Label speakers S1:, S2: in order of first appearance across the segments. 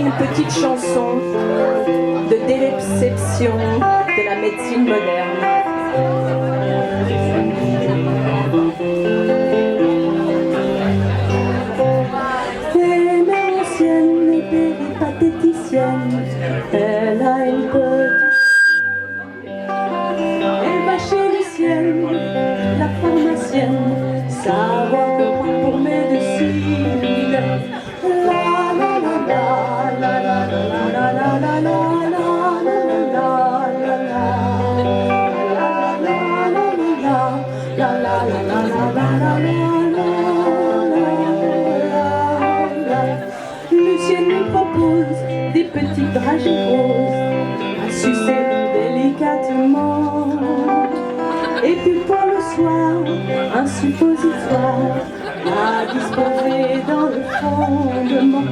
S1: une petite chanson de déception de la médecine moderne. Et mère ancienne et péripatéticienne, elle a une petite... Elle va chez Lucienne, la pharmacienne, savoir comment pour médecine. Lucienne nous propose des petites dragées roses à sucer délicatement. Et puis pour le soir, un suppositoire à disposer dans le fondement.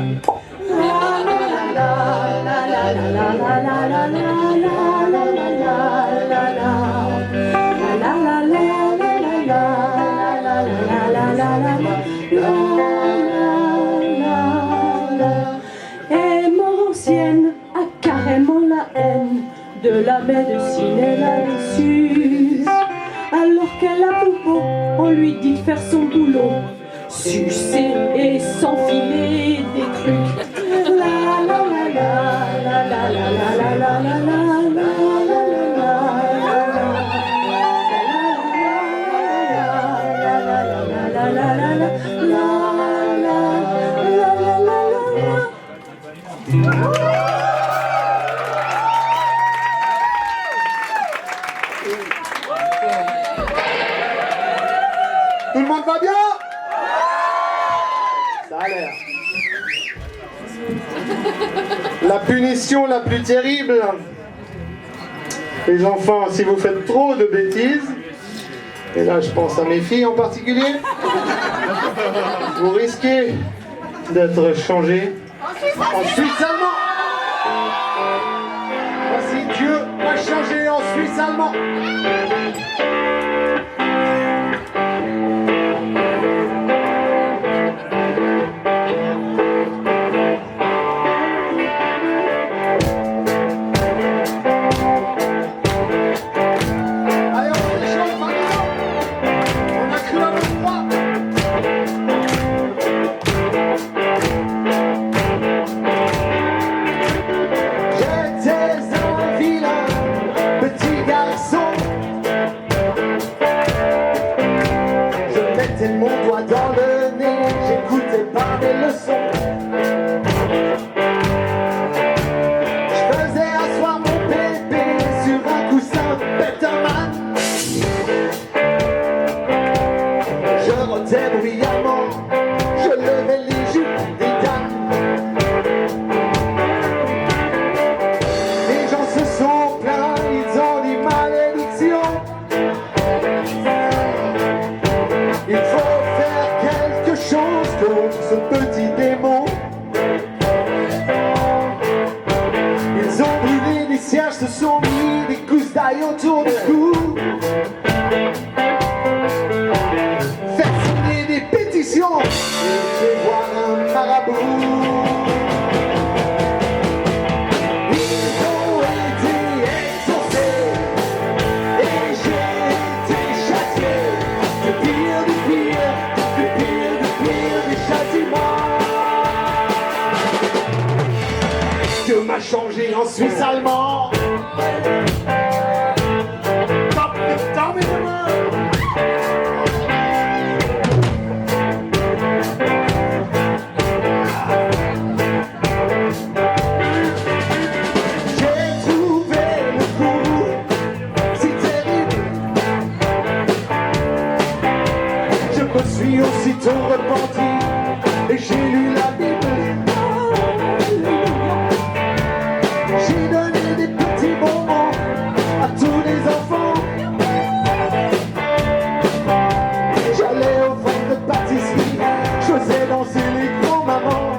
S1: Et mort ancienne a carrément la haine de la médecine et là-dessus. Alors qu'elle a boulot, on lui dit de faire son boulot, sucer et s'enfiler des trucs.
S2: Tout le monde va bien? Ça a l'air. La punition la plus terrible. Les enfants, si vous faites trop de bêtises, et là je pense à mes filles en particulier, vous risquez d'être changés en Suisse allemand. Voici Dieu va changer en Suisse allemand. Mon doigt dans le nez, j'écoutais pas des leçons. Je faisais asseoir mon bébé sur un coussin Betterman. Je rotais bruyamment, je levais les jupes des dames. Les gens se sont plaints, ils ont dit malédiction. Il faut faire quelque chose contre ce petit démon. Ils ont brûlé des cierges, se sont mis des gousses d'ail autour du cou. Faites signer des pétitions et faites voir un marabout. Dieu m'a changé en Suisse allemand. J'ai trouvé le coup si terrible. Je me suis aussitôt repenti et j'ai lu la Bible. J'ai donné des petits bonbons à tous les enfants. J'allais au fond de pâtisserie, je faisais danser les grands-mamans.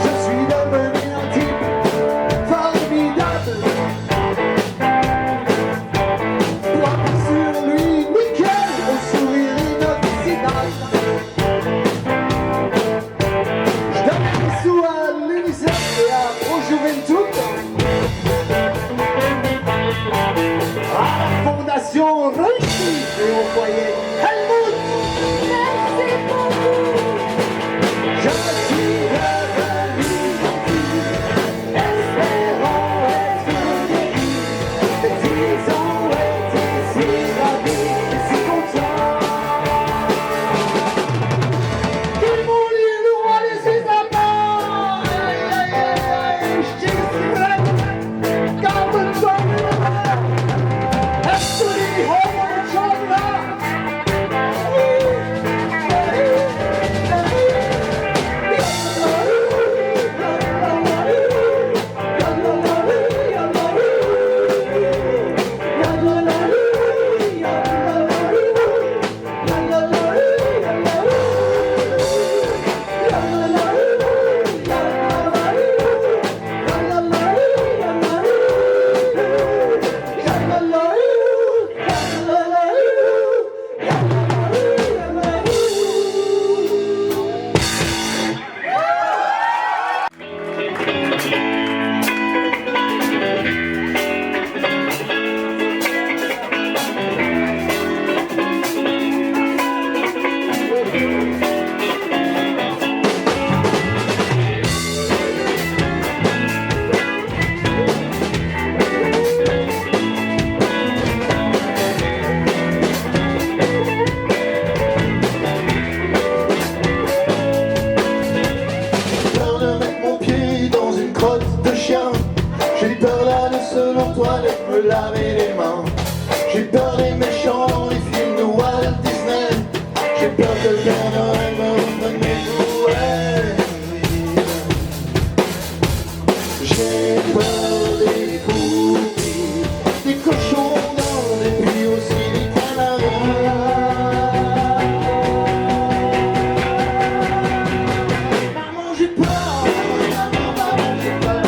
S2: Je suis devenu un type formidable. Propre sur lui, nickel, au sourire inoxydable. et au foyer. Helmut!
S1: Merci beaucoup.
S2: Je suis revenu gentil, espérant être guéri. Et 10 ans étaient si ravis et si contents. Ils m'ont dit, nous, on les suit à part. Je dis, comme une bonne mère. Est-ce que les hommes sont là? J'ai peur là de seul en toilette me laver les mains. J'ai peur des méchants dans les films de Walt Disney. J'ai peur que le Père Noël me redonne mes jouets. J'ai peur des fourmis, des cochons d'Inde et puis aussi des canaris. Maman j'ai peur, maman j'ai peur.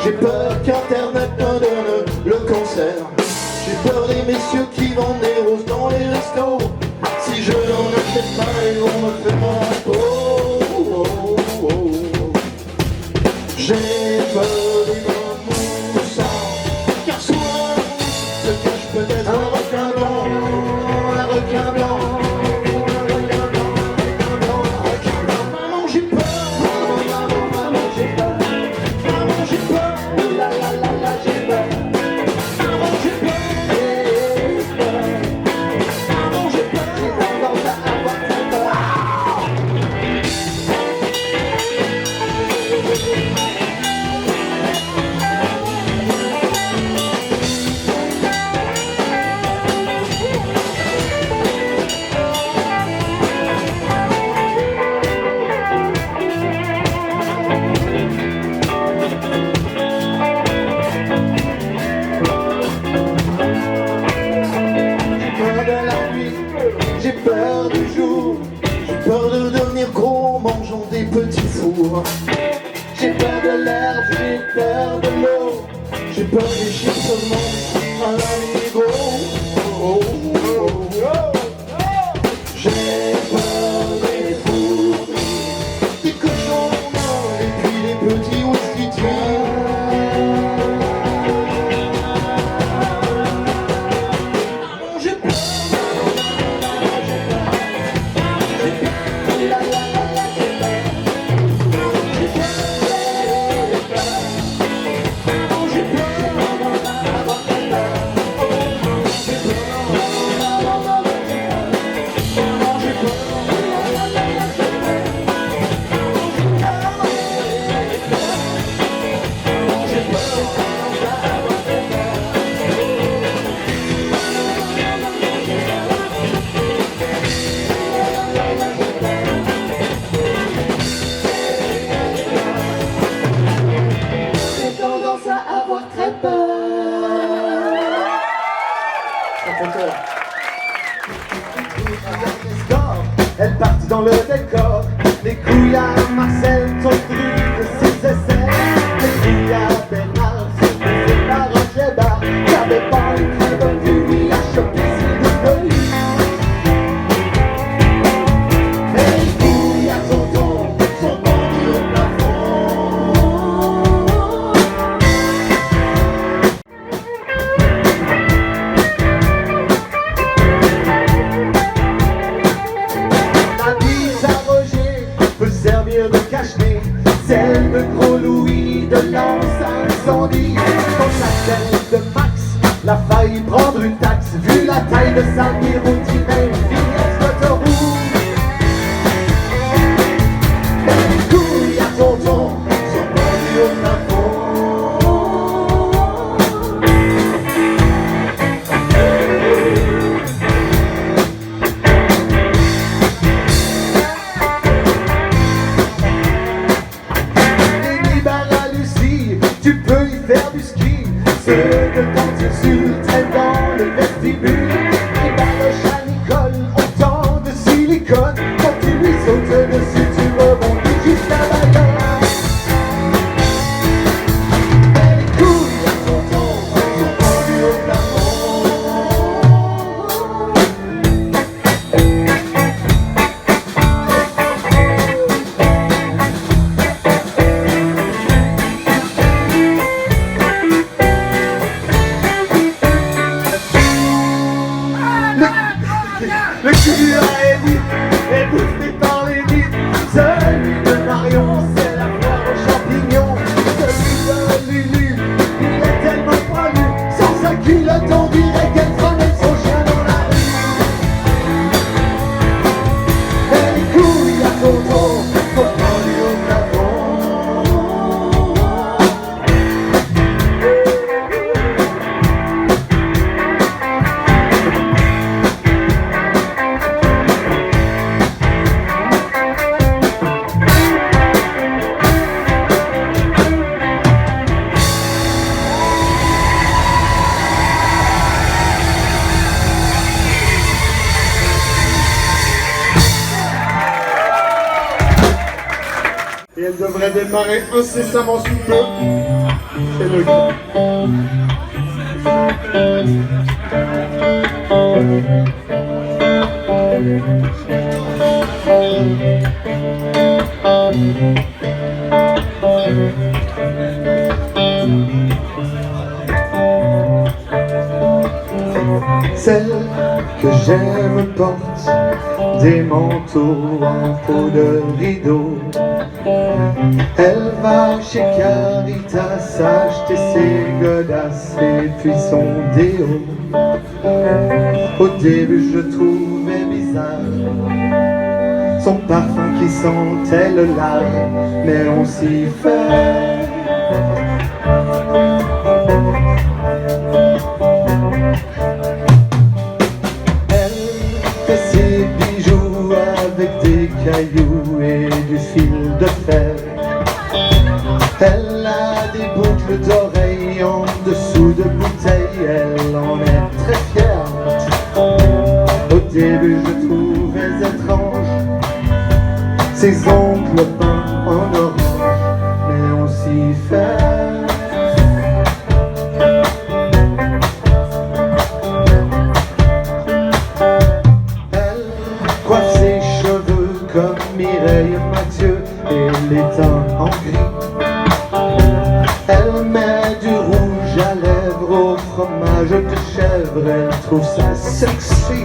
S2: J'ai peur qu'Internet me donne le cancer. J'ai peur des messieurs qui vendent des roses dans les restos. Si je n'en achète pas, ils vont me faire mon impôt. J'ai peur des mains moussants, car sous un se cache peut-être un requin blanc. Un requin blanc. Maman j'ai peur, maman j'ai peur. Maman j'ai peur, la la la la j'ai peur. Maman j'ai peur, maman j'ai peur, j'ai tendance à avoir très peur. J'ai peur du jour, j'ai peur de devenir gros en mangeant des petits fours. J'ai peur de l'air, j'ai peur de l'eau, j'ai peur des chiens seulement à l'amigo. J'ai peur des fourmis, des cochons d'Inde et puis des petits ouistitiers. Elle partit dans le décor. Les couilles à Marcel sont crues de ses essais. Les couilles à Bernard sont posées par Roger Bar. J'avais pas une très bonne vue, il a chopé ses deux.
S3: de lance incendie. Quand la tête de Max l'a failli prendre une taxe, vu la taille de sa guillotinerie, une vignette d'autoroute. Et les couilles à tonton sont pendues au plafond. Tu peux y faire du ski, ceux de quand tu s'ultraient dans le vestibule. Les baloches à Nicole ont tant de silicone, quand tu lui sautes dessus, tu rebondis jusqu'à Bayonne. Et les couilles à tonton sont pendues au plafond. Le cul à Edith est bouffé par les vides. Celui de Marion, c'est la foire aux champignons. Celui de Lulu, il est tellement poilu. Sans sa culotte, on dirait qu'elle promène son chien dans la rue. Et les couilles à tonton sont pendues au plafond.
S2: Et elle devrait démarrer incessamment sous peu. C'est le cas.
S3: Celle que j'aime porte des manteaux en peau de rideau. Elle va chez Caritas acheter ses godasses et puis son déo. Au début je trouvais bizarre son parfum qui sentait le lard, mais on s'y fait. Avec des cailloux et du fil de fer. Elle a des boucles d'oreilles en dessous de bouteilles, elle en est très fière. Au début je trouvais étrange ses ongles peints en orange, mais on s'y fait. Comme Mireille Mathieu et les teints en gris. Elle met du rouge à lèvres au fromage de chèvre, elle trouve ça sexy.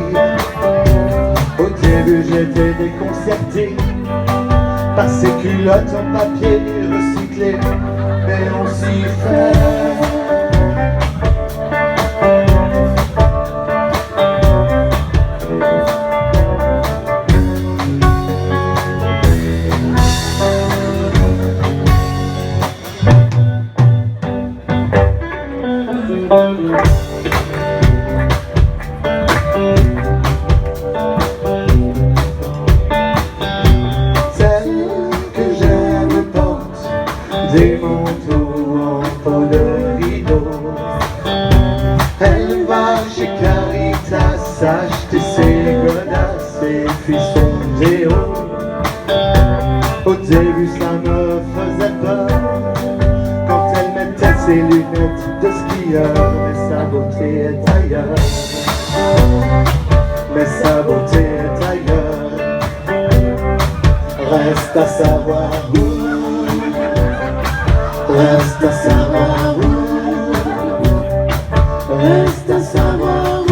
S3: Au début j'étais déconcerté par ces culottes en papier recyclé, mais on s'y fait. Celle que j'aime porte des manteaux en peau de rideau. Elle va chez Caritas acheter ses godasses et puis son déo. Au début ça me faisait peur quand elle mettait ses lunettes de skieur, mais sa beauté est ailleurs. Mais sa beauté est ailleurs. Reste à savoir où. Reste à savoir où. Reste à savoir où.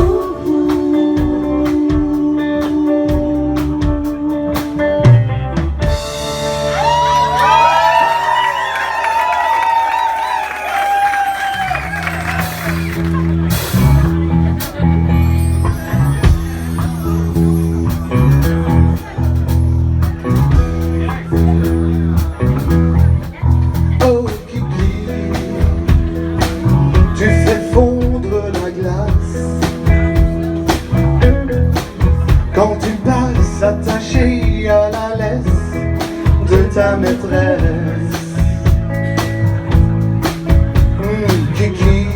S3: quand tu passes attaché à la laisse de ta maîtresse. Kiki,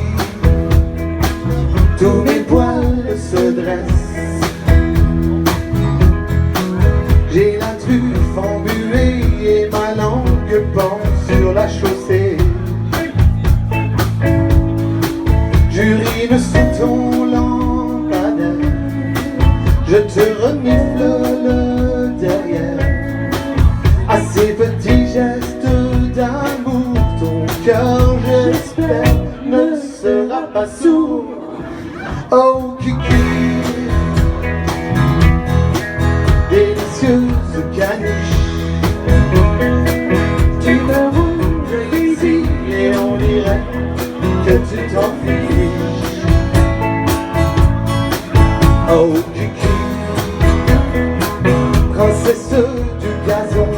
S3: tous mes poils se dressent. J'ai la truffe embuée et ma langue pend sur la chaussée. J'urine sous ton lampadaire, je te renifle le derrière. À ces petits gestes d'amour, ton cœur, j'espère, ne sera pas sourd. Oh Kiki, délicieuse caniche, tu me rends ici et on dirait que tu t'en fiches. Oh Kiki, princesse du gazon,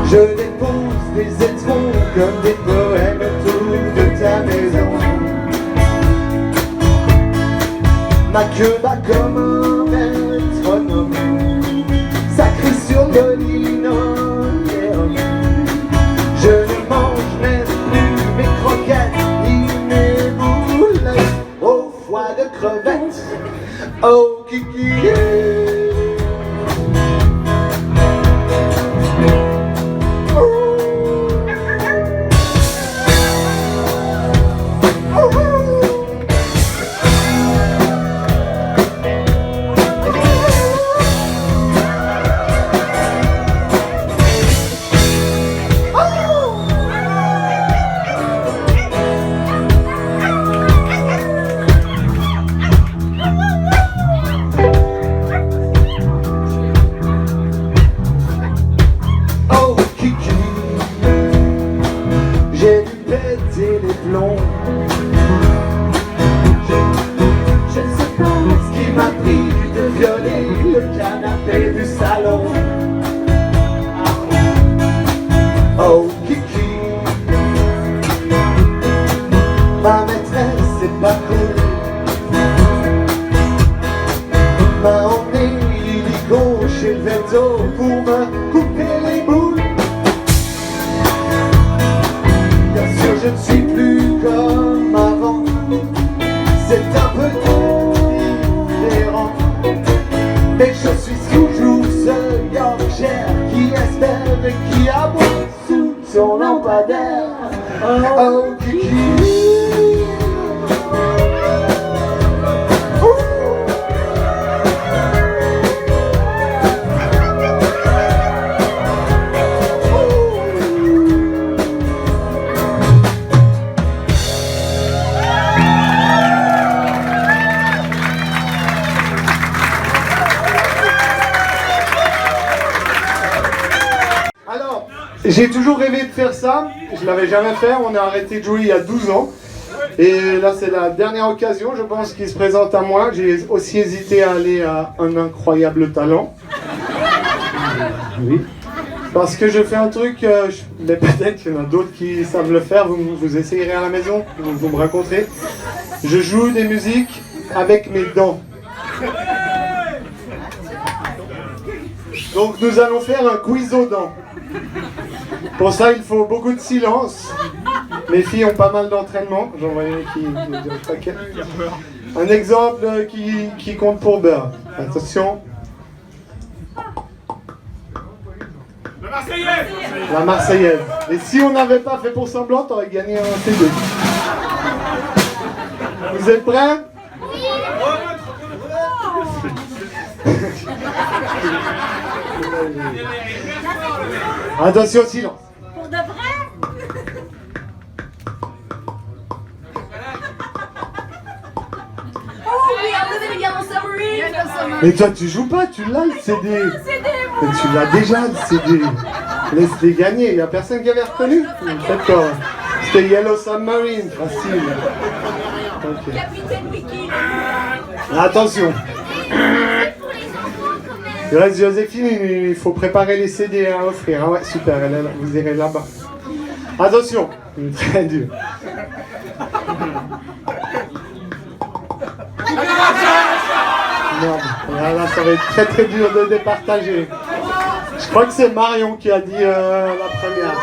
S3: je dépose des étrons comme des poèmes autour de ta maison. Ma queue bat comme un métronome, ça crie sur le linoléum. Je ne mange même plus mes croquettes ni mes boulettes au foie de crevettes. Oh Kiki, j'ai dû péter les plombs. Je ne sais pas ce qui m'a pris de violer le canapé du salon. Oh Kiki, ma maîtresse est pas cool, m'a emmené illico chez le veto pour me couper les boules. Je ne suis plus comme avant, c'est un peu différent, mais je suis toujours ce Yorkshire qui espère et qui aboie sous son lampadaire. Oh Kiki, j'ai toujours rêvé de faire ça, je l'avais jamais fait, on a arrêté de jouer il y a 12 ans. Et là c'est la dernière occasion, je pense, qui se présente à moi. J'ai aussi hésité à aller à Un Incroyable Talent. Oui. Parce que je fais un truc, mais peut-être qu'il y en a d'autres qui savent le faire, vous essayerez à la maison, vous me raconterez. Je joue des musiques avec mes dents. Donc nous allons faire un quiz aux dents. Pour ça, il faut beaucoup de silence. Mes filles ont pas mal d'entraînement. J'en vois une qui dit un paquet. Un exemple qui compte pour beurre. Attention.
S4: La Marseillaise.
S3: La Marseillaise. Et si on n'avait pas fait pour semblant, t'aurais gagné un CD. Vous êtes prêts? Attention, silence.
S1: Pour de vrai? Oh, we are living together submarine.
S3: Mais toi, tu joues pas, tu l'as le CD. Mais tu l'as déjà le CD. Laisse-les gagner, il n'y a personne qui avait reconnu. D'accord. C'était Yellow Submarine, facile. Okay.
S1: Capitaine Wiki.
S3: Attention. Il reste Joséphine, il faut préparer les CD à offrir. Ah ouais, super, elle est là, vous irez là-bas. Attention, très dur.
S2: Merde. Là, ça va être très très dur de départager. Je crois que c'est Marion qui a dit la première.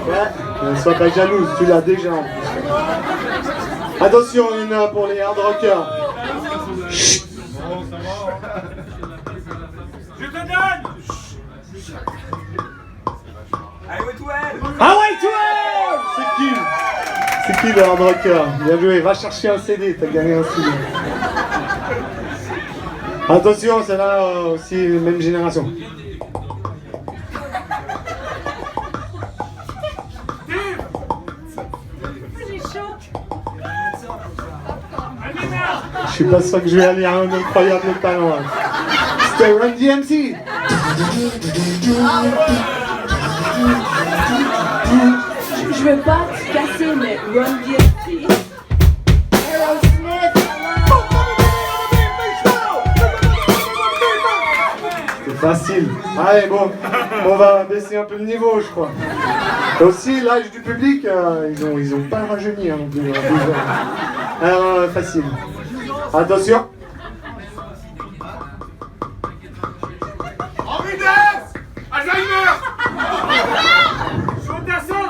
S2: Ouais, sois pas jalouse, tu l'as déjà en plus. Attention, une pour les hard rockers. Chut.
S4: Je te donne. Highway to Hell.
S2: Highway to Hell. C'est qui le hard rocker? Bien joué, va chercher un CD, t'as gagné un CD. Attention, c'est là aussi même génération. Je suis pas sûr que je vais aller à un incroyable talent. C'était Run DMC.
S1: Je veux pas te casser, mais Run DMC.
S2: C'est facile. Allez, bon, on va baisser un peu le niveau, je crois. Et aussi, l'âge du public, ils ont pas rajeuni, hein, non plus. Alors, facile. Attention.
S4: En vitesse. Alzheimer. Chaudassin.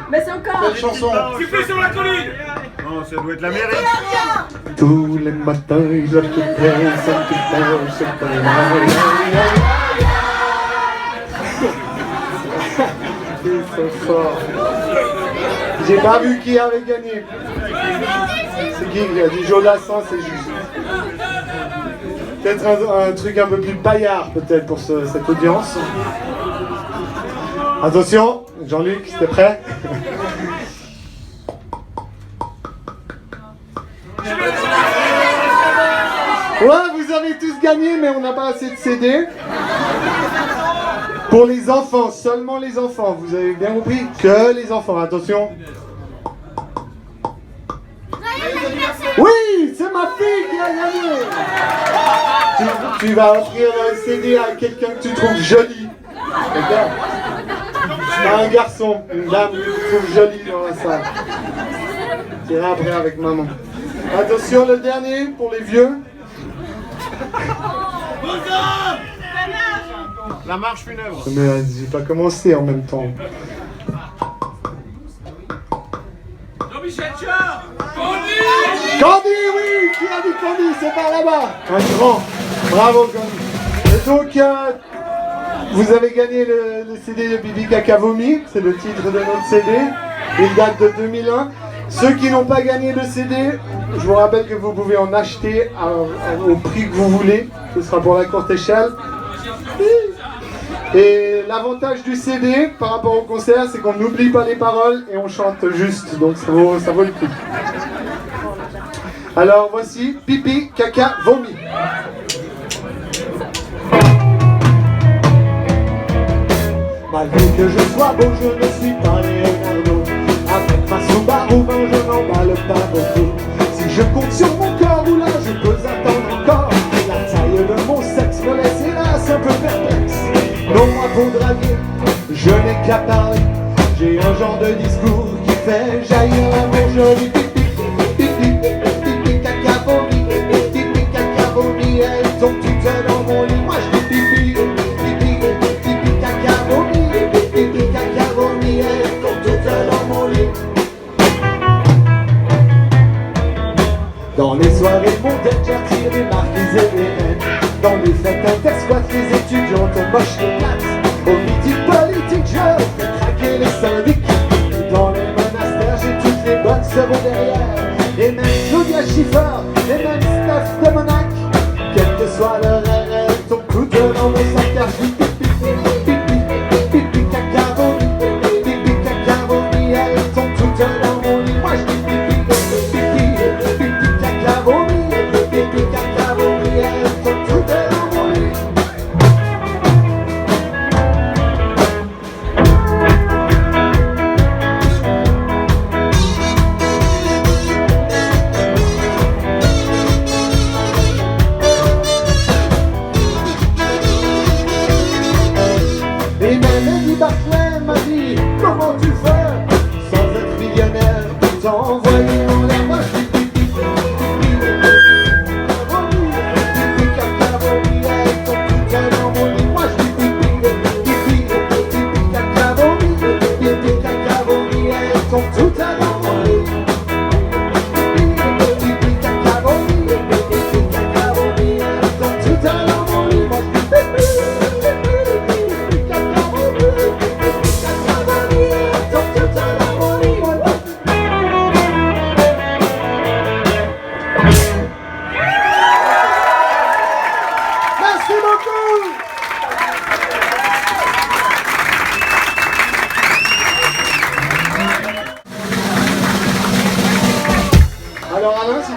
S1: Mais c'est encore.
S2: Quelle chanson?
S4: Siffler sur la colline. Non, ça doit être la mairie.
S2: Tous les matins, je te presse un petit peu, c'est pas Ils sont forts. J'ai pas vu qui avait gagné. C'est qui a dit Jodassin, c'est juste. Peut-être un truc un peu plus paillard, peut-être, pour cette audience. Attention, Jean-Luc, t'es prêt? Ouais, vous avez tous gagné, mais on n'a pas assez de CD. Pour les enfants, seulement les enfants. Vous avez bien compris? Que les enfants, attention. Oui, c'est ma fille qui a gagné. Tu vas offrir un CD à quelqu'un que tu trouves joli. D'accord? Un garçon, une dame que tu trouves jolie dans la salle. Tu iras après avec maman. Attention, le dernier pour les vieux.
S4: La marche funèbre.
S2: Mais j'ai pas commencé en même temps.
S4: Jean-Michel Jarre.
S2: Candy, oui! Qui a dit Candy? C'est par là-bas! Un grand! Bravo Candy! Et donc, vous avez gagné le CD de Bibi Caca Vomi, c'est le titre de notre CD. Il date de 2001. Ceux qui n'ont pas gagné le CD, je vous rappelle que vous pouvez en acheter au prix que vous voulez. Ce sera pour la courte échelle. Et l'avantage du CD par rapport au concert, c'est qu'on n'oublie pas les paroles et on chante juste. Donc ça vaut le coup. Alors voici Pipi, Caca, Vomi. Malgré que je sois beau, je ne suis pas Leonardo. Avec ma Subaru, ben je n'emballe pas beaucoup. Si je compte sur mon corps, ou là je peux attendre encore. La taille de mon sexe me laisse hélas un peu perplexe. Non, moi pour draguer, je n'ai qu'à parler. J'ai un genre de discours qui fait jaillir l'amour joli. Pipi, pipi, pipi, caca, vomi. Pipi, caca, vomi, elles sont toutes dans mon lit. Moi je dis pipi, pipi, pipi, caca, vomi. Pipi, caca, vomi, elles sont toutes dans mon lit. Dans les soirées mondaines, j'attire les marquises et les reines. Dans les fêtes intersquattes, les étudiantes moches les places. Au midi politique, je fais craquer les syndicats. Dans les monastères, j'ai toutes les bonnes sœurs derrière. Et même Claudia Schiffer, et même Steph de Monac. Quel que soit leur air, elles tombent toutes dans mon sac à pipi, pipi, pipi, pipi, caca, vomi. Pipi, caca, vomi, elles tombent toutes dans mon lit. Moi je dis pipi, pipi, pipi, caca, vomi. Pipi, caca, vomi, elles tombent toutes dans mon lit.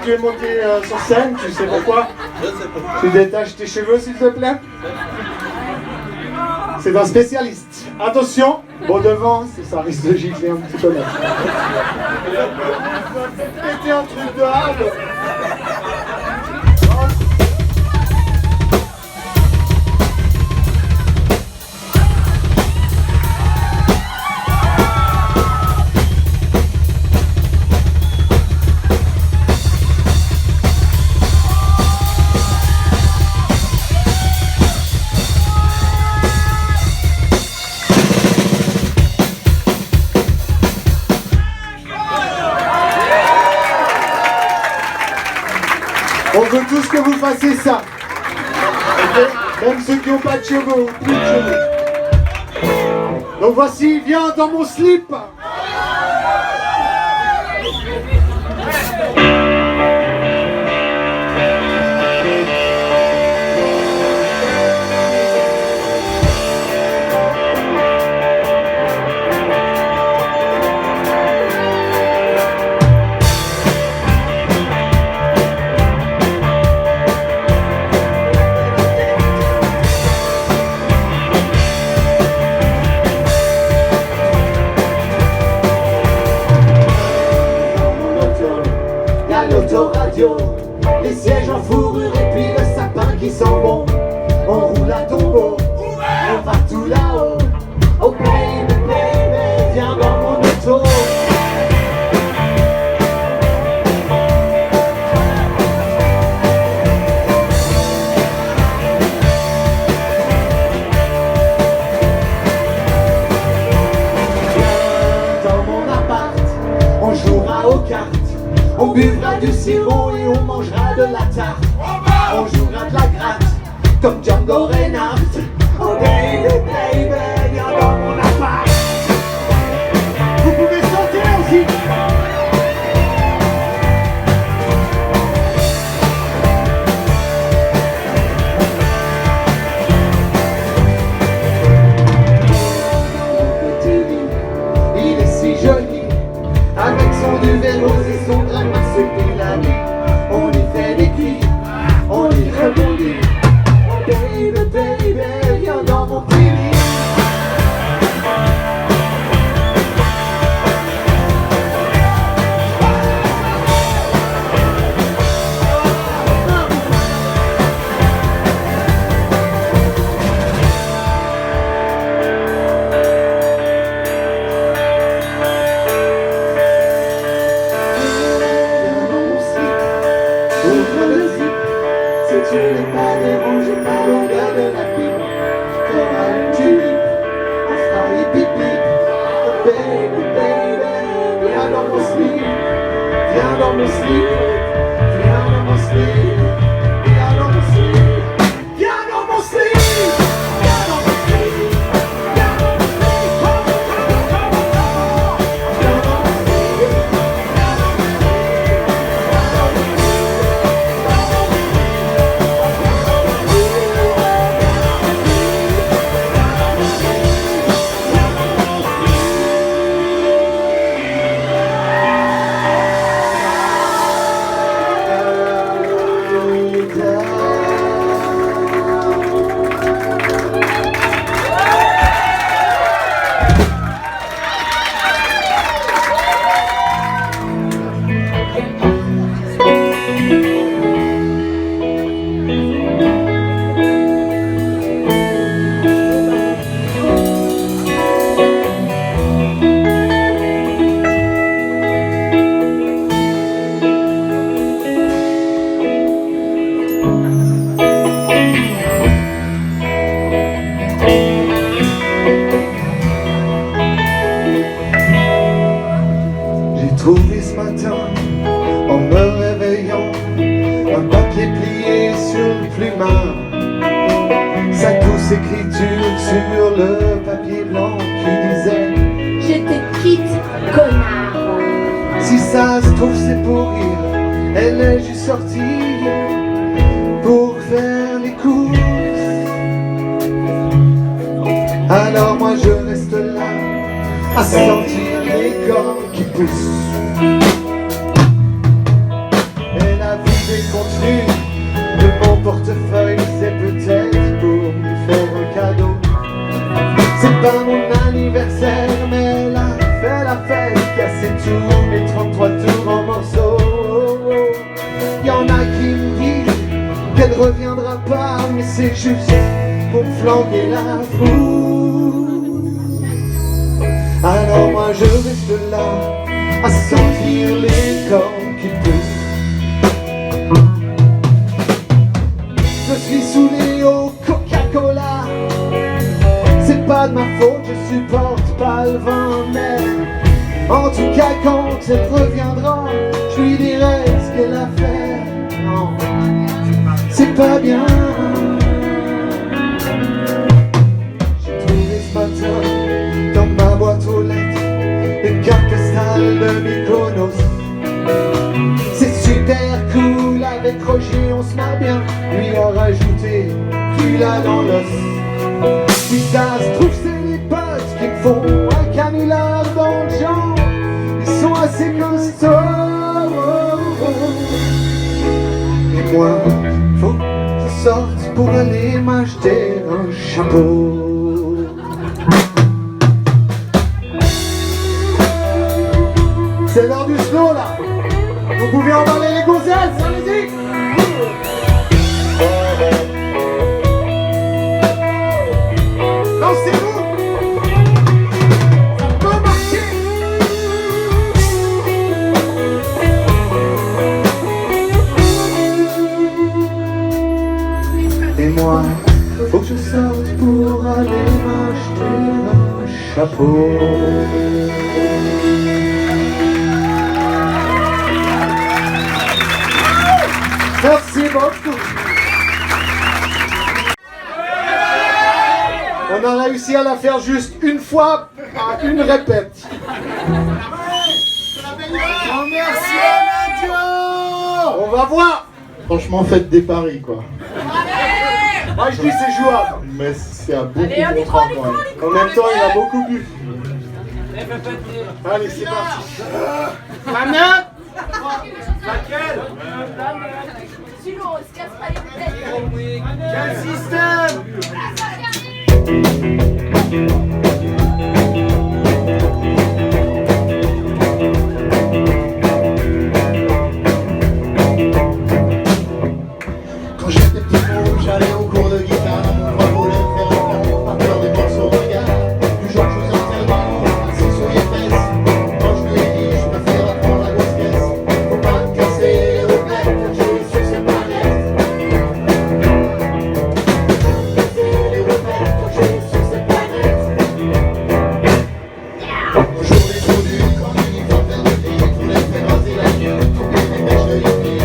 S2: tu es monté sur scène, tu sais pourquoi? Tu détaches tes cheveux s'il te plaît? C'est un spécialiste. Attention, bon devant, ça risque de gifler un petit peu là. C'était un truc de hard. On veut tous que vous fassiez ça. Okay? Même ceux qui n'ont pas de cheveux ou plus de cheveux. Donc voici, viens dans mon slip. L'autoradio, les sièges en fourrure et puis le sapin qui sent bon. On roule à tombeau, on va tout là-haut. Oh baby, baby, viens dans mon auto. Viens dans mon appart, on jouera aux cartes. On buvra du sirop et on mangera de la tarte. On jouera de la gratte comme Django Reinhardt. Oh baby, baby, viens dans mon appart. Vous pouvez sauter aussi. Il est si joli avec son duvet rose et son drap marsupilami. On y fait des quilles, on y rebondit. Oh baby, baby, viens dans mon petit lit. Ouvre le zip, si tu n'es pas dérangé par l'odeur de la pipe, t'auras une tulipe, on fera hip hip hip. Oh baby, baby, viens dans mon slip, viens dans mon slip, viens dans mon slip, viens dans mon slip, viens dans mon slip, viens dans mon slip, viens dans mon slip, viens dans mon J'ai trouvé ce matin, en me réveillant, un papier plié sur le plumard. Sa douce écriture sur le papier blanc qui disait:
S5: Je te quitte, connard.
S2: si ça se trouve c'est pour rire, elle est juste sortie pour faire les courses. Alors moi je reste là à sentir les corps qui poussent. Elle
S3: côté contenu de mon portefeuille, c'est peut-être pour me faire un cadeau. C'est pas mon anniversaire, mais elle a fait la fête, cassé tous mes 33 tours en morceaux. Y'en a qui me disent qu'elle reviendra pas, mais c'est juste pour flanquer la frousse. Alors moi je reste là, à sentir les cornes qui poussent. Je suis saoulé au Coca-Cola. C'est pas de ma faute, je supporte pas le vent, mais en tout cas quand elle reviendra, je lui dirai ce qu'elle a fait. Non, c'est pas bien. J'ai trouvé ce matin dans ma boîte aux lettres une carte postale de Mykonos. C'est super cool, avec Roger on se marre bien, lui a rajouté du lait dans l'os. Si ça se trouve c'est les potes qui me font un canular dans le genre, ils sont assez costauds. Et moi, faut que je sorte pour aller m'acheter un chapeau. C'est l'heure du slow là. Vous pouvez emballer les gonzesses, allez-y. Lancez-vous. Ça peut marcher. Et moi, faut que je sorte pour aller m'acheter un chapeau. Merci beaucoup. On a réussi à la faire juste une fois à une répète. Oh, merci Nadia. On va voir.
S6: Franchement, faites des paris, quoi.
S3: Moi je dis c'est jouable.
S6: Mais c'est à beaucoup bon temps, quand même.
S3: En même temps, il a beaucoup bu. Allez, c'est parti. Mamien.
S4: Laquelle?
S5: Sinon, on se casse pas les têtes.
S3: Quel système?
S6: Quand j'étais petit con, j'allais au cours de guitare. Mon frère voulait me faire un plan, par peur des morceaux de regard. Du jour que je vous entraînement, assis sur les fesses. Quand je lui ai dit, je préfère apprendre la grosse caisse. Faut pas me casser les rebelles, quand j'ai eu sur ces palettes. Casser les rebelles, quand j'ai eu sur ces palettes. Un jour les trous du camp d'uniforme vert de vie, tous les faire raser la gueule, couper les mèches de hippie.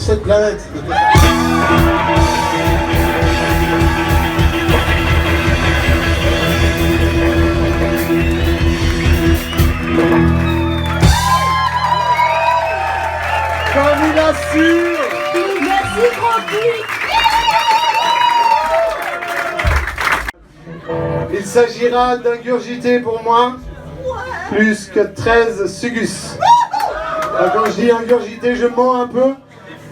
S6: Cette planète.
S3: Comme il assure.
S5: Merci, grand public.
S3: Il s'agira d'ingurgiter pour moi plus que 13 sugus.
S2: Quand je dis ingurgiter, je mens un peu.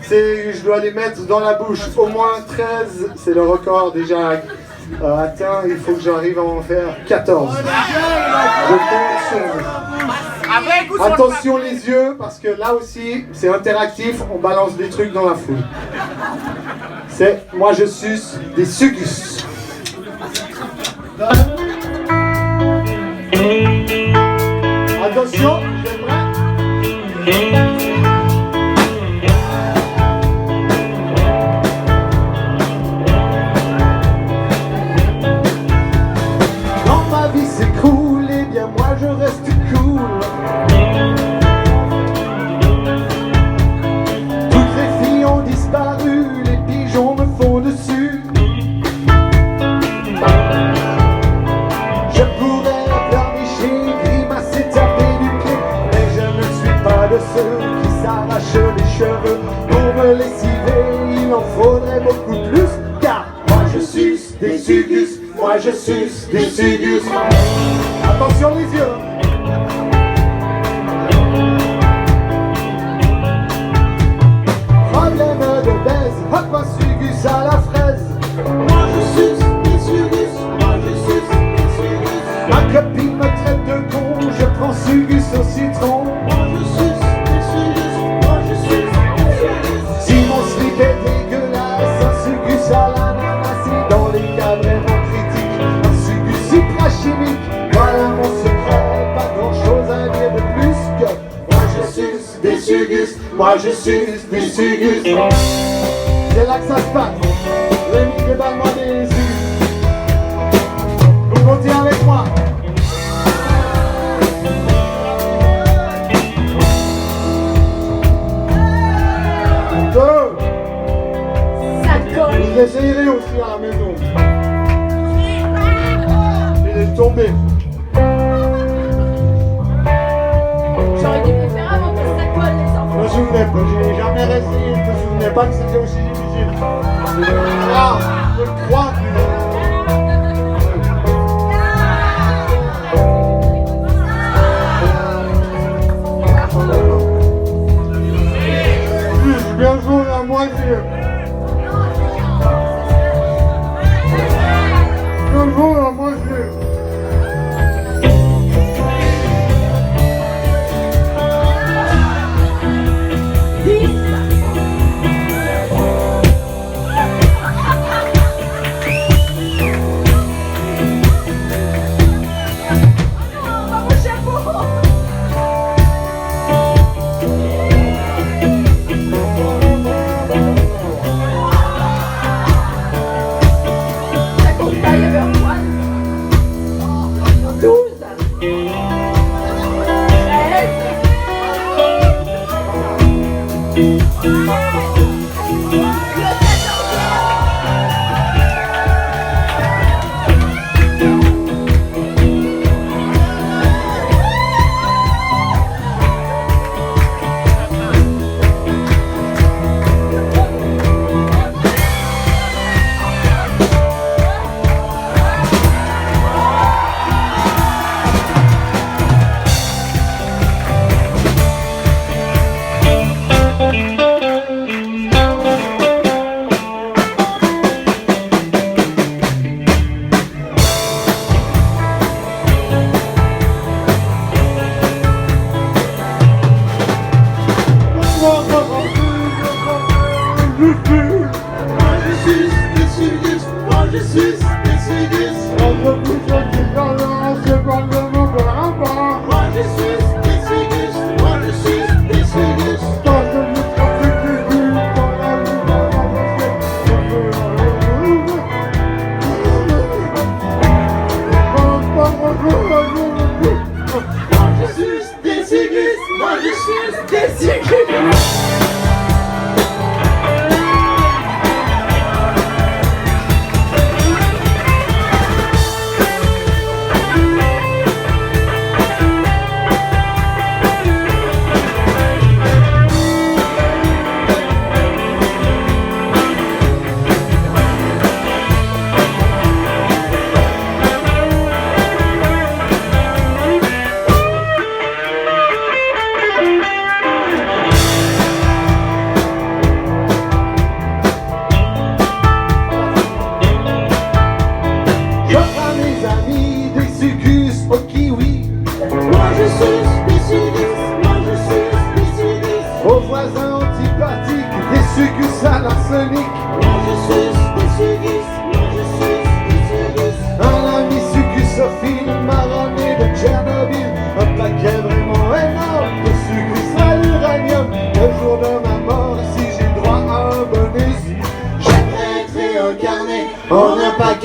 S2: Je dois les mettre dans la bouche. Au moins 13, c'est le record déjà atteint. Il faut que j'arrive à en faire 14. Je compte sur vous. Attention les yeux, parce que là aussi, c'est interactif. On balance des trucs dans la foule. Moi je suce des sugus. Attention, j'aimerais.
S3: Je reste cool. Toutes les filles ont disparu, les pigeons me font dessus. Je pourrais pleurnicher, grimacer, taper du pied, mais je ne suis pas de ceux qui s'arrachent les cheveux pour me lessiver. Il en faudrait beaucoup plus, car moi je suce des sugus. Moi je suce des sugus. Attention les yeux. Problème de baise, hop un sugus à la fraise. Moi je suce des sugus. Moi je suce des sugus. Ma copine me traite de con, je prends sugus au citron. Moi je suce des sugus. Moi je suce des sugus. Si mon slip est dégueulasse, un sugus à l'ananas. Et dans les cas vraiment critiques, un sugus hyper chimique. Voilà mon secret, pas grand chose à dire de plus que moi je suce des sugus, moi je suce des sugus. C'est là que ça se passe, Rémi déballe-moi des sugus. Vous comptez avec moi. Deux.
S5: Ça colle.
S2: Vous essayerez aussi à la maison. Il est tombé.
S5: J'aurais dû le faire avant que ça colle, les
S2: Je
S5: enfants.
S2: me souvenais pas, j'ai jamais essayé, je me souvenais pas que c'était aussi difficile. Ah, je le crois. Bien joué à moitié. Bien joué à moitié.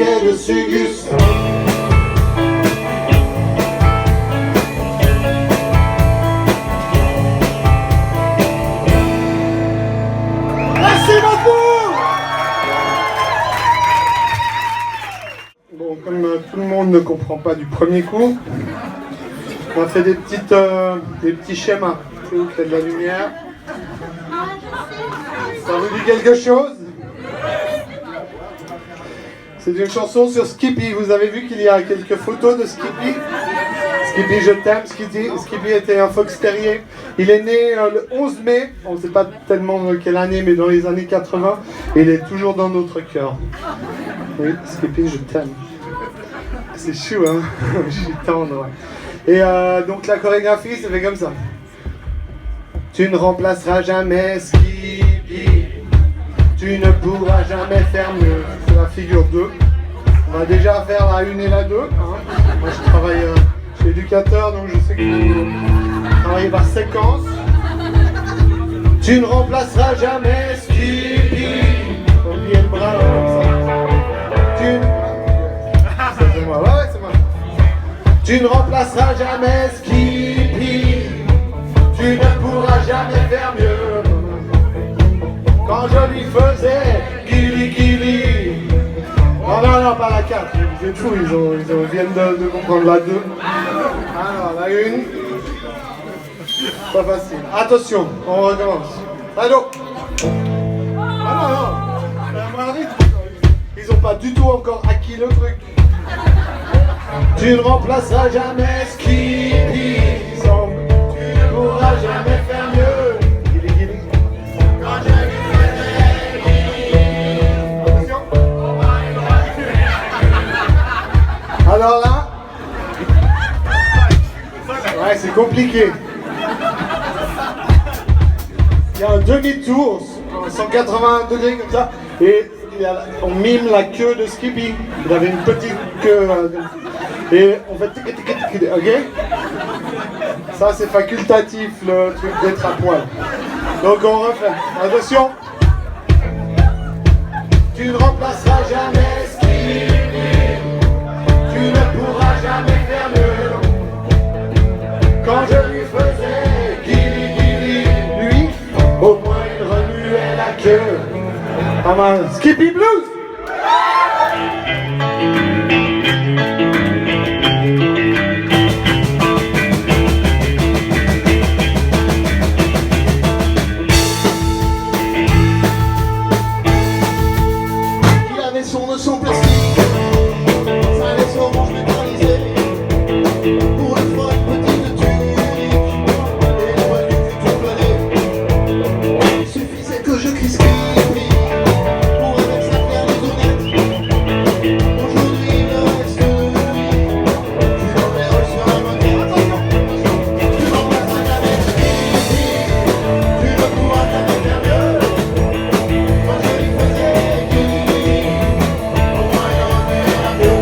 S3: quai de Sugus. Merci beaucoup.
S2: Bon, comme tout le monde ne comprend pas du premier coup, on a fait des petits schémas. C'est où qu'il y a de la lumière? Ça vous dit quelque chose? C'est une chanson sur Skippy. Vous avez vu qu'il y a quelques photos de Skippy? Skippy, je t'aime. Skippy était un fox terrier. Il est né le 11 mai, on ne sait pas tellement quelle année, mais dans les années 80. Et il est toujours dans notre cœur. Oui, Skippy, je t'aime. C'est chou, hein? Je suis tendre. Et donc la chorégraphie, ça fait comme ça. Tu ne remplaceras jamais Skippy. Tu ne pourras jamais faire mieux. C'est la figure 2. On va déjà faire la 1 et la 2. Hein. Moi je travaille, je suis éducateur, donc je sais que vous travaillez par séquence. Tu ne remplaceras jamais Skippy. Faut oublier le bras comme ça. C'est moi, ouais, c'est moi. Tu ne remplaceras jamais Skippy. Tu ne pourras jamais faire mieux. Quand je lui faisais Gilly Gilly. Oh non, non, pas la 4, vous êtes fous, ils viennent de comprendre la 2. Alors, la 1. Pas facile. Attention, on recommence. Allô. Ah non, non. Ils ont pas du tout encore acquis le truc. Tu ne remplaceras jamais Skippy. Tu ne pourras jamais faire mieux. Gilly Gilly. Quand je lui faisais Gilly. Attention. Alors là, ouais, c'est compliqué. Il y a un demi-tour, 180 degrés comme ça, et on mime la queue de Skippy. Il avait une petite queue, et on fait ok? Ça c'est facultatif, le truc d'être à poil. Donc on refait. Attention. Tu ne remplaceras jamais Skippy. Tu ne pourras jamais faire mieux. Quand je lui faisais Gilly Gilly, lui, au moins il remuait la queue. Pas mal. Skippy Blues.
S6: Il avait son leçon plastique. Ça laisse orange métallisé. Pour le froid, une petite tunique. Et les voiles du cul tout plané. Il suffisait que je crie Skippy pour avec sa claire les honnêtes. Aujourd'hui il me reste de lui. Tu l'emmènes sur un moquet. Attention, tu m'embrasseras jamais Skippy. Tu ne pourras jamais faire mieux. Quand je lui faisais Gilly, au moins il remuait la queue.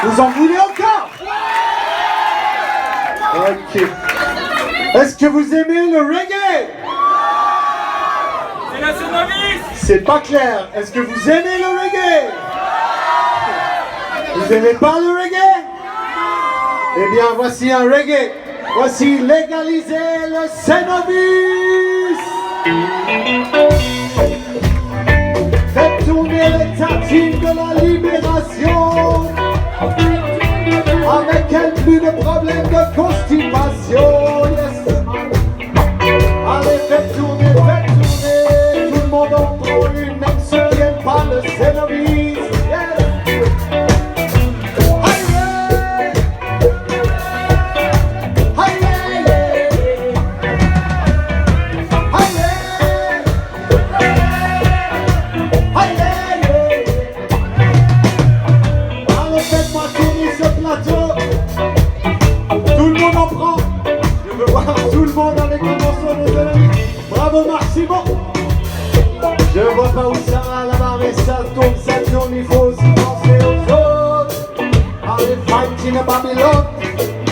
S3: Vous en voulez encore? Ok. Est-ce que vous aimez le reggae?
S4: C'est la Cénovis.
S3: C'est pas clair. Est-ce que vous aimez le reggae? Vous aimez pas le reggae? Eh bien, voici un reggae. Voici Légaliser le Cénovis. Faites tourner les tartines de la libération. Avec elle, plus de problèmes de constipation. Yes. Allez, faites tourner, tout le monde en prend une, même ceux qui n'aiment pas le Cénovis. Yes. Tout le monde avec le morceau de Cénovis. Bravo Maximo. Je vois pas où ça va là-bas, mais ça tourne, il faut aussi penser aux autres. Allez, fighting a Babylon.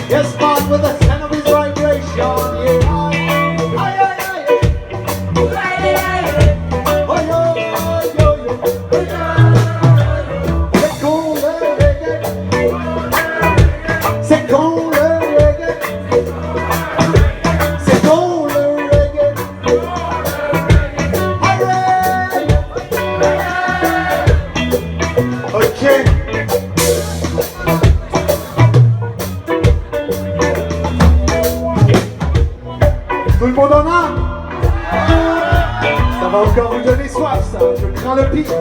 S3: Yes, man, with the Cénovis vibration, yeah. Aïe, aïe, aïe. Aïe, aïe, aïe. Oh, yo, yo, yo. C'est con le reggae. C'est con le reggae. Tout le monde en a? Ça va encore vous donner soif, ça. Je crains le pire.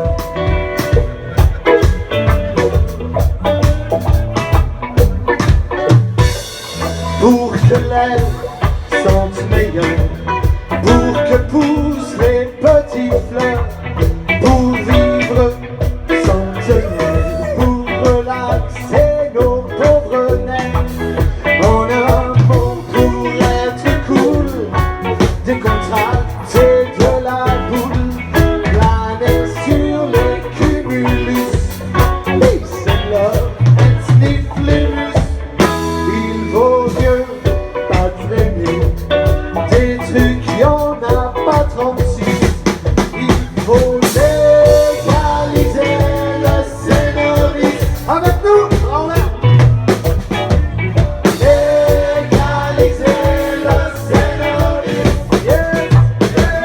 S3: Pour que l'air sente meilleur, pour que poussent les petites fleurs, pour vivre centenaire, pour relaxer nos pauvres nerfs. En un mot, pour être cool, décontracter de la boule, planer sur les cumulus, peace and love and sniff limus. Il vaut mieux pas traîner des trucs, y'en a pas 36. Il faut légaliser le Cénovis. Avec nous, en l'air. Légaliser le Cénovis. Yeah, yeah.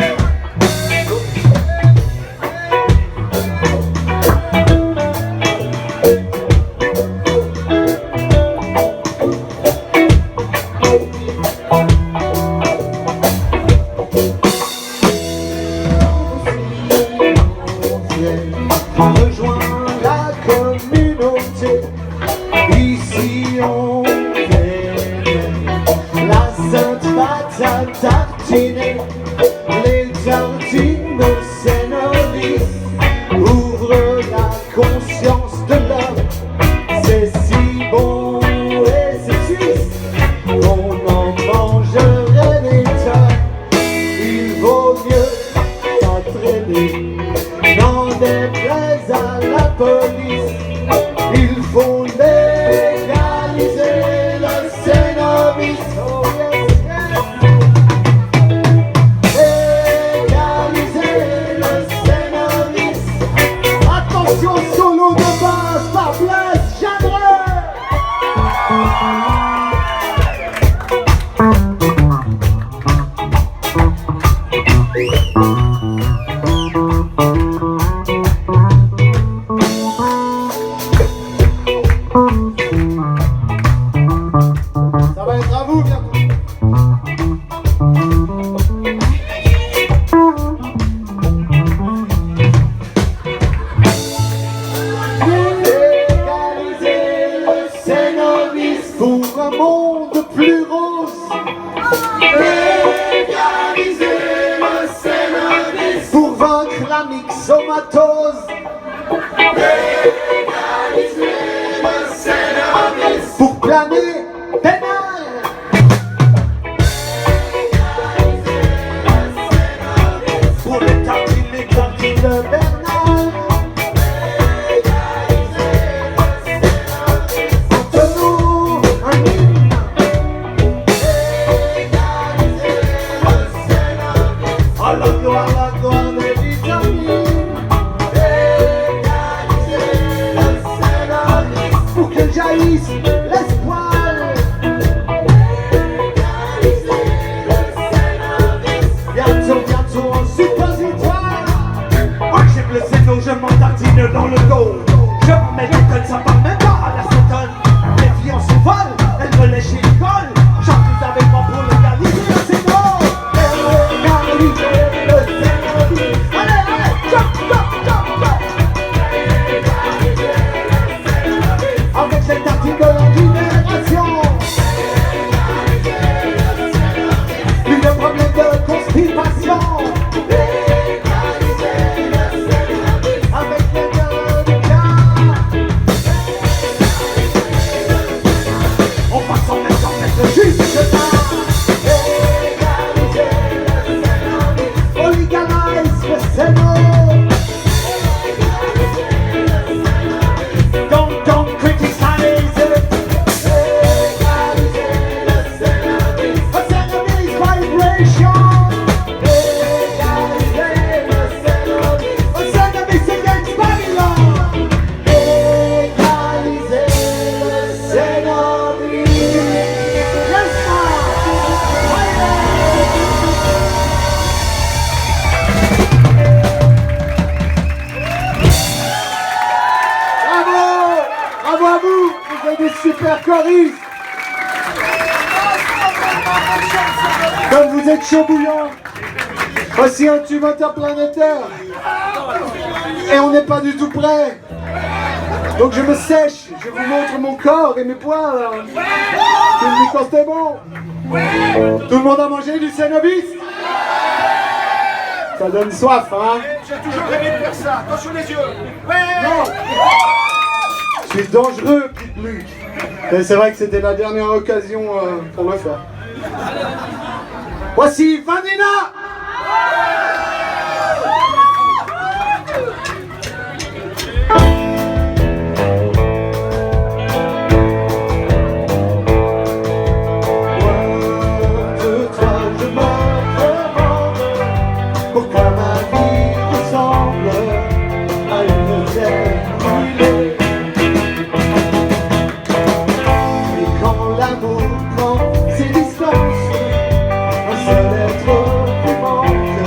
S3: Rejoins la communauté. Ici on fait la sainte patate tartinée, les tartines au Cénovis. Ouvre la conscience de l'homme. C'est si bon et c'est suisse qu'on en mangerait des tonnes. Il vaut mieux pas traîner, n'en déplaise à la police. Il faut légaliser le Cénovis. Oh yes, yes. Légaliser le Cénovis. Attention, solo de basse par Blaise Jeanneret. Ça va être à vous bientôt. Légaliser le Cénovis pour un monde plus rose. Légaliser le Cénovis pour vaincre la myxomatose. Légaliser le Cénovis pour planer peinard. Pour les tartines de Bernard. que jaillisse l'espoir. Bientôt en suppositoire.
S4: Moi j'aime le Zeno, je m'entartine dans le dos. Je mets des codes, ça part même pas à la s'étonne. Les filles en s'envolent, elles me lèchent l'école. J'arrive avec moi pour légaliser le Zeno.
S3: Légaliser le Zeno.
S4: Allez, allez, jump, jump, jump, jump.
S3: Avec cet article de libération. Plus de problème de constipation. Avec les gars du cas.
S4: On va s'en mettre jusque là.
S3: On légalise le Zeno.
S4: Don't criticize it.
S3: A Zeno's vibration. A Zeno's against Babylon. Légaliser le Zeno's. Yes, Bravo! Bravo à vous! Vous êtes des super choristes! Comme vous êtes chaud bouillant, voici un tube interplanétaire. Et on n'est pas du tout prêt. Donc je me sèche, je vous montre mon corps et mes poils. Tu me dis quand c'est bon. Tout le monde a mangé du Cenobis? Ça donne soif, hein?
S4: J'ai toujours rêvé de faire ça. Attention les yeux. Ouais.
S3: Non! Je suis dangereux, petite Luc. Et c'est vrai que c'était la dernière occasion pour le faire. Voici Vanina! De toi je me demande pourquoi ma vie ressemble à une terre brûlée. Et quand l'amour prend ses distances, un seul être lui manque.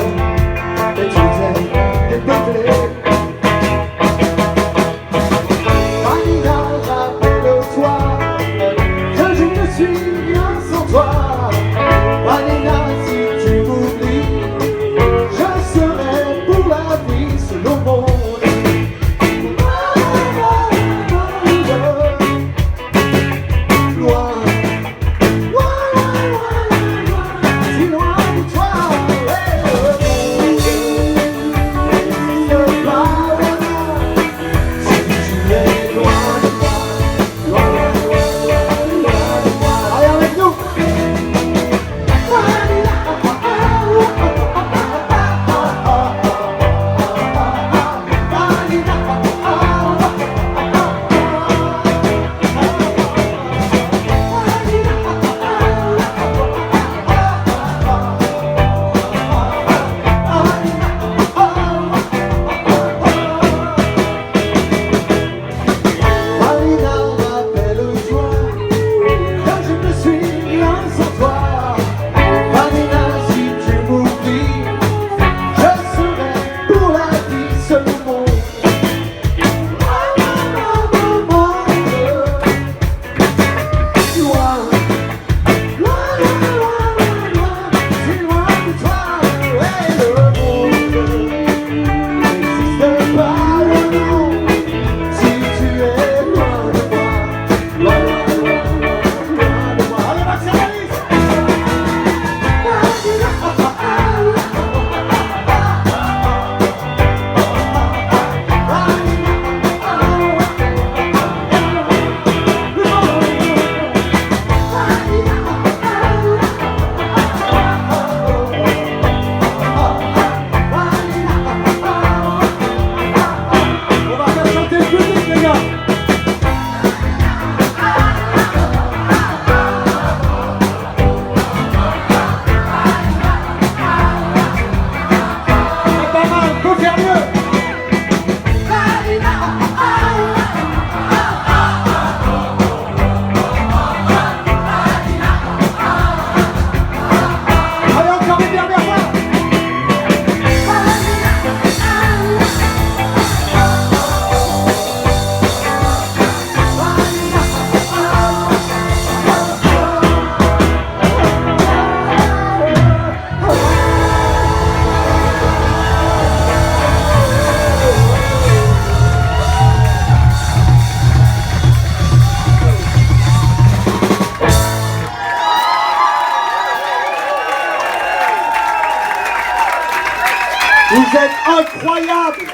S3: Vous êtes incroyables.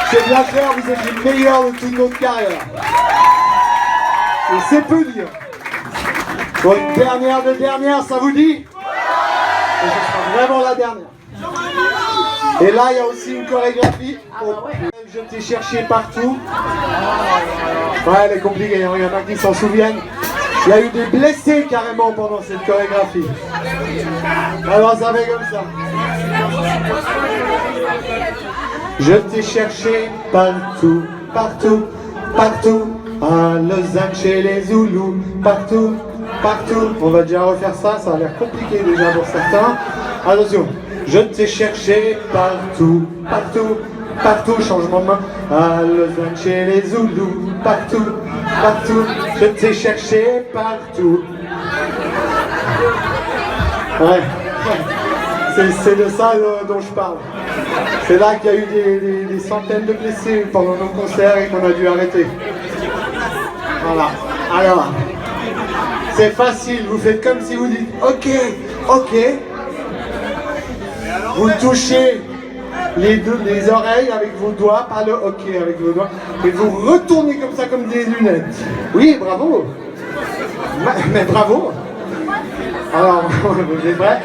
S3: C'est bien clair, vous êtes les meilleurs de toute notre carrière. Et c'est peu dire. Bon, une dernière de dernière, ça vous dit? Et ce sera vraiment la dernière. Et là, il y a aussi une chorégraphie. Je t'ai cherché partout. Ouais, elle est compliquée, il y en a qui s'en souviennent. Il y a eu des blessés carrément pendant cette chorégraphie. Alors ça fait comme ça. Je t'ai cherché partout, partout, partout. À Lausanne chez les Zoulous, partout, partout. On va déjà refaire ça, ça a l'air compliqué déjà pour certains. Attention. Je t'ai cherché partout, partout, partout, changement de main. À Lausanne chez les Zoulous, partout, partout. Je t'ai cherché partout. Ouais, c'est de ça dont je parle. C'est là qu'il y a eu des centaines de blessés pendant nos concerts et qu'on a dû arrêter. Voilà, alors, c'est facile, vous faites comme si vous dites ok, ok. Vous touchez les oreilles avec vos doigts, pas le hockey avec vos doigts, et vous retournez comme ça comme des lunettes. Oui, bravo. Mais bravo. Alors, vous êtes prêts?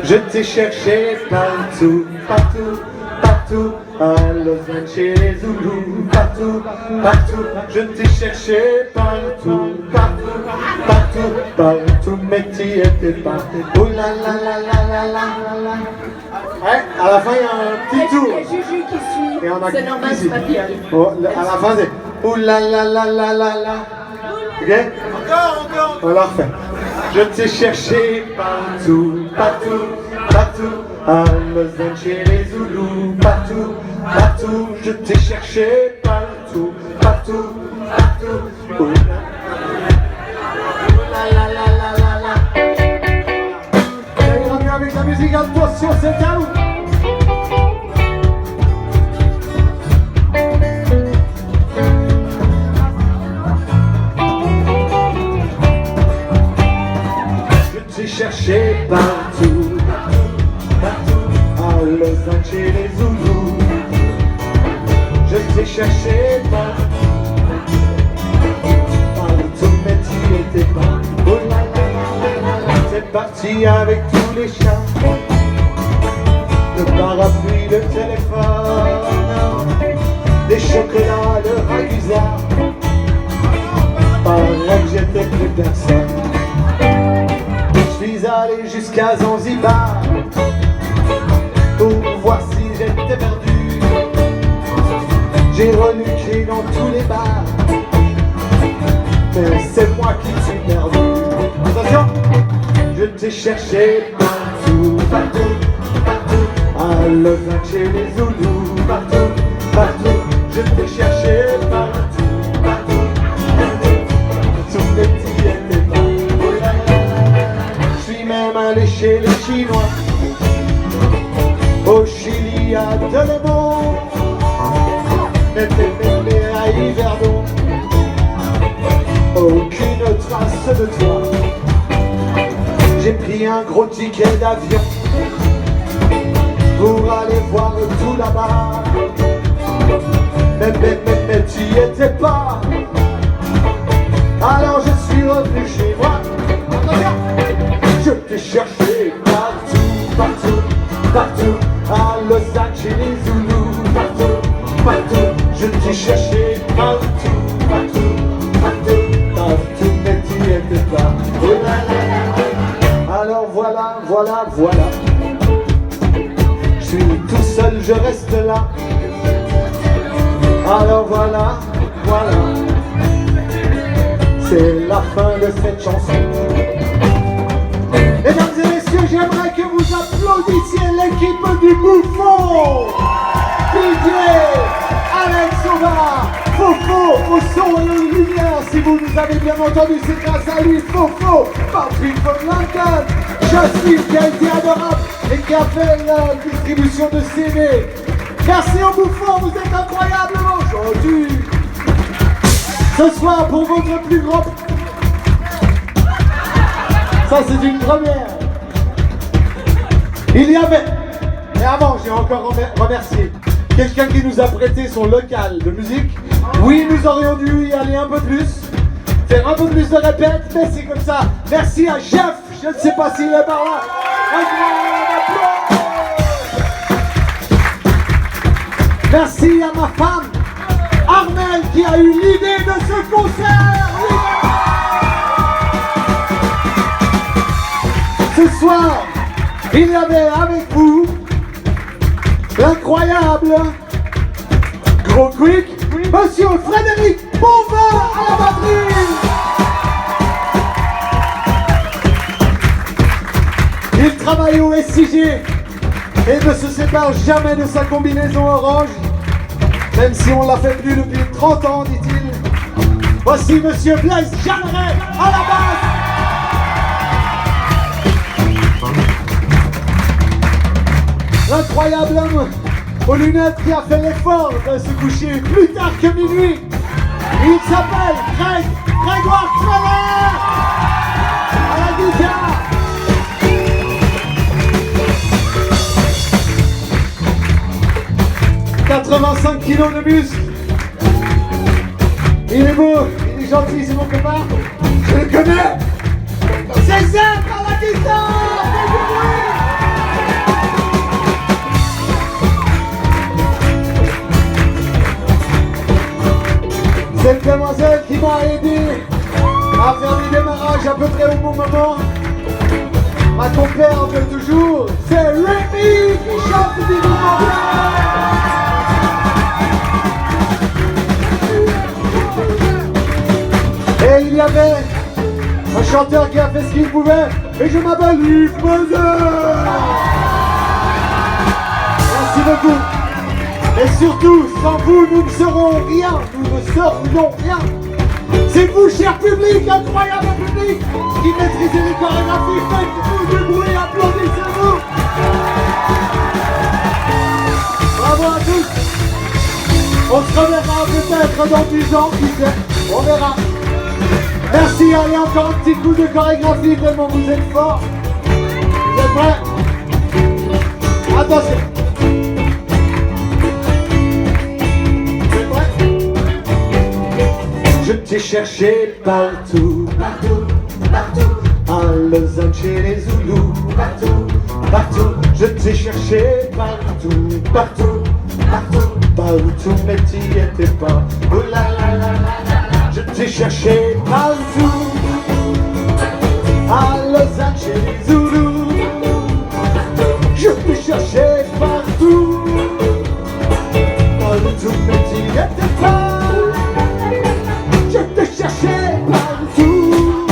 S3: Je t'ai cherché partout, partout, partout. À Lausanne chez les Zoulous, partout, partout. Je t'ai cherché partout, partout, partout, partout. Mais t'y étais pas. Oh la la la la la la la. Ouais, à la fin il y a un petit tour.
S1: Il y a Juju qui suit.
S3: Et on a
S1: C'est normal,
S3: ici.
S1: c'est pas pire.
S3: Oh, à la fin c'est oh la la la la la la. Ok? Encore. On la refait. Je t'ai cherché partout, partout, partout. À Lausanne chez les Zoulous, partout, partout. Je t'ai cherché partout, partout, partout. Oh la la la la la la. Allez, on revient avec la musique, attention, c'est à vous. Je t'ai cherché partout, partout, à Lausanne chez les Zoulous. Je t'ai cherché partout, mais tu étais pas. Oh là là là là, c'est parti avec tous les chats, le parapluie, le téléphone, des chocolats, le ragusa. Paraît que j'étais plus personne. Je suis allé jusqu'à Zanzibar pour voir si j'étais perdu. J'ai reluqué dans tous les bars, mais c'est moi qui suis perdu. Attention, je t'ai cherché partout, partout, partout. À Lausanne chez les Zoulous, partout, partout. Je t'ai cherché partout, partout, partout. Tous les petits étaient pas. Oh là là là là. Je suis même allé chez les Chinois, au Chili à Delémont. Mais t'es à Yverdon, aucune trace de toi. J'ai pris un gros ticket d'avion pour aller voir tout là-bas. Mais t'y étais pas. Alors je suis revenu chez moi. Je t'ai cherché partout, partout, partout. À Lausanne chez les Zoulous, partout, partout. Je t'ai cherché partout, partout, partout, partout, mais tu étais pas. Oh là là là. Alors voilà, voilà, voilà. Je suis tout seul, je reste là. Alors voilà, voilà. C'est la fin de cette chanson. Mesdames et messieurs, j'aimerais que vous applaudissiez l'équipe du Bouffon. Didier, Alex Sauvard, Fofo, au son et aux lumières. Si vous nous avez bien entendu, c'est grâce à lui, Fofo, Patrick von Lanken, Justine qui a été adorable et qui a fait la distribution de CD. Merci au Bouffon, vous êtes incroyablement gentils. Ce soir, pour votre plus grand... Ça, c'est une première. Il y avait Et avant, j'ai encore remercié quelqu'un qui nous a prêté son local de musique. Oui, nous aurions dû y aller un peu plus, faire un peu plus de répète, mais c'est comme ça. Merci à Jeff, je ne sais pas s'il est par là. Un grand applaudissement. Merci à ma femme, Armelle, qui a eu l'idée de ce concert. Oui. Ce soir, il y avait avec vous l'incroyable Gros Quick, Monsieur Frédéric Bonvin à la batterie. Il travaille au SIG et ne se sépare jamais de sa combinaison orange, même si on l'a fait plus depuis 30 ans, dit-il. Voici Monsieur Blaise Jeanneret à la basse. L'incroyable homme aux lunettes qui a fait l'effort de se coucher plus tard que minuit. Il s'appelle Grégoire Treller à la guitare. « 85 kilos de muscle. Il est beau, il est gentil, c'est mon copain. Je le connais. C'est Zep à la guitare. Cette demoiselle qui m'a aidé à faire le démarrage à peu près au bon moment. Ma compère en fait toujours, c'est Rémi qui chante divinement bien. Et il y avait un chanteur qui a fait ce qu'il pouvait, et je m'appelle Yves Moser. Merci beaucoup. Et surtout, sans vous, nous ne serons rien, nous ne serions rien. C'est vous, cher public, incroyable public, qui maîtrisez les chorégraphies, faites-vous du bruit, applaudissez-vous. Bravo à tous. On se reverra peut-être dans 10 ans, qui sait, on verra. Merci, allez, encore un petit coup de chorégraphie, tellement vous êtes forts. Vous êtes prêts? Attention. Je t'ai cherché partout, partout, partout, à Lausanne chez les Zoulous, partout, partout. Je t'ai cherché partout, partout, partout, partout, mais t'y étais pas. Oh là là là là. Je t'ai cherché partout, à Lausanne chez les Zoulous. Je t'ai cherché partout, partout, mais t'y étais pas. Je te cherchais partout,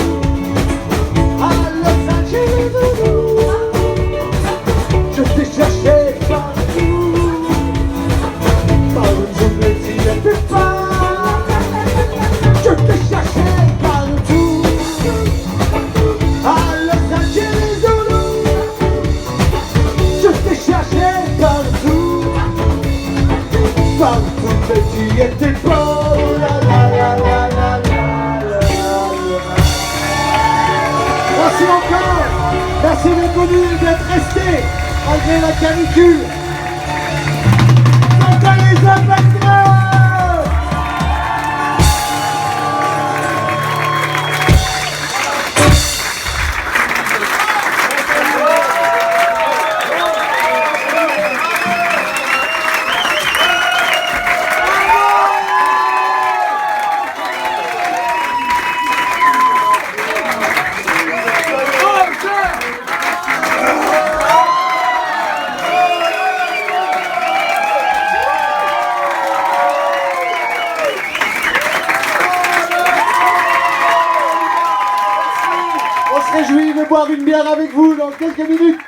S3: à Los Angeles. Je te cherchais partout, partout, mais tu n'étais pas. Je te cherchais partout, à Los Angeles. Je te cherchais partout, partout, mais tu n'étais pas. Merci encore, merci d'être venu et d'être resté malgré la canicule. Chantez les applaudissements. On se réjouit de boire une bière avec vous dans quelques minutes.